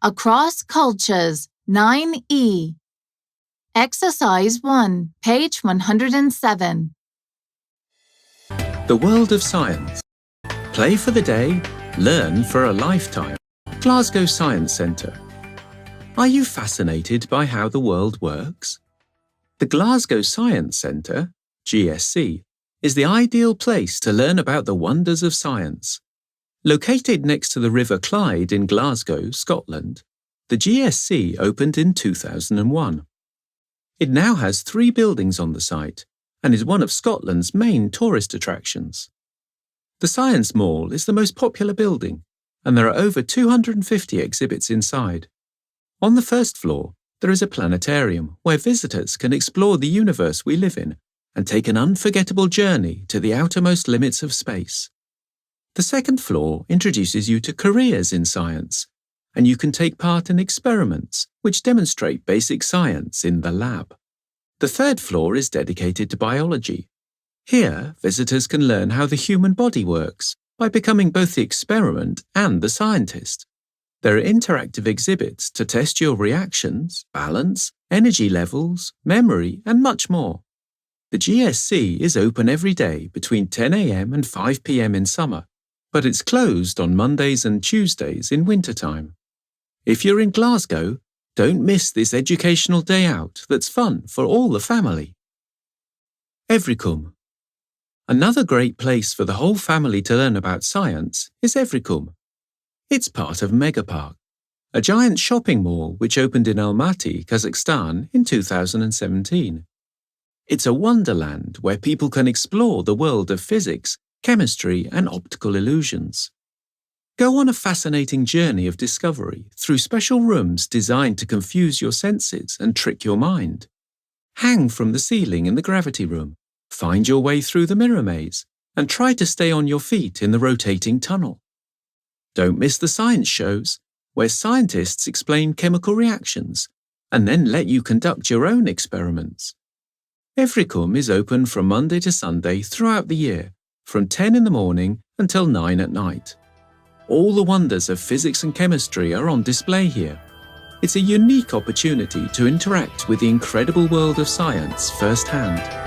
Across Cultures, 9E. Exercise 1, page 107. The world of science. Play for the day, learn for a lifetime. Glasgow Science Centre. Are you fascinated by how the world works? The Glasgow Science Centre, GSC, is the ideal place to learn about the wonders of science. Located next to the River Clyde in Glasgow, Scotland, the GSC opened in 2001. It now has 3 buildings on the site and is one of Scotland's main tourist attractions. The Science Mall is the most popular building, and there are over 250 exhibits inside. On the first floor, there is a planetarium where visitors can explore the universe we live in and take an unforgettable journey to the outermost limits of space. The second floor introduces you to careers in science, and you can take part in experiments which demonstrate basic science in the lab. The third floor is dedicated to biology. Here, visitors can learn how the human body works by becoming both the experiment and the scientist. There are interactive exhibits to test your reactions, balance, energy levels, memory, and much more. The GSC is open every day between 10 a.m. and 5 p.m. in summer, but it's closed on Mondays and Tuesdays in wintertime. If you're in Glasgow, don't miss this educational day out that's fun for all the family. Evericum. Another great place for the whole family to learn about science is Evericum. It's part of Megapark, a giant shopping mall which opened in Almaty, Kazakhstan in 2017. It's a wonderland where people can explore the world of physics, chemistry, and optical illusions. Go on a fascinating journey of discovery through special rooms designed to confuse your senses and trick your mind. Hang from the ceiling in the gravity room, find your way through the mirror maze, and try to stay on your feet in the rotating tunnel. Don't miss the science shows, where scientists explain chemical reactions and then let you conduct your own experiments. Evericum is open from Monday to Sunday throughout the year, from 10 in the morning until 9 at night. All the wonders of physics and chemistry are on display here. It's a unique opportunity to interact with the incredible world of science firsthand.